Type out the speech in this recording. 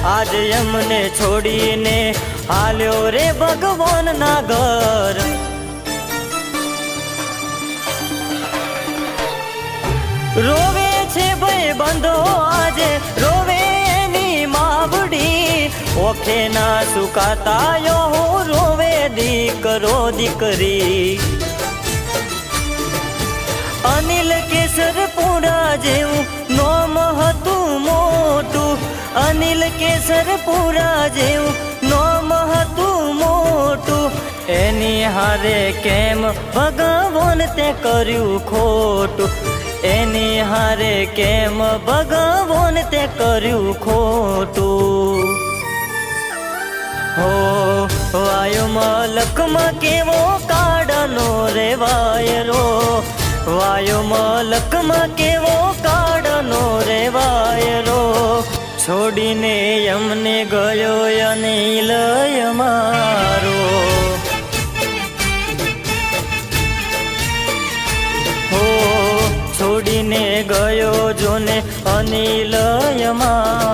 આજ એમને છોડીને હાલ્યો રે ભગવાન ના ઘર। રોવે છે ભાઈ બંધો આજે રોવે એની માવડી, ઓખે ના સુકાતાયો હું રોવે દીકરો દીકરી। અનિલ કેસરપુરા જેવું નોમ હતું મોટું, અનિલ કેસરપુરા જેવું નોમ હતું મોટું, એની હારે કેમ ભગવાન તે કર્યું ખોટું, એની હારે કેમ ભગવાન તે કર્યું ખોટું। હો વાયો મલકમાં કેવો કાળનો રે વાયરો, વાયો મલકમાં કેવો કાળનો રે વાયરો, છોડીને અમને ગયો અનિલ અમારો। હો છોડીને ગયો જોને અનિલ અમારો।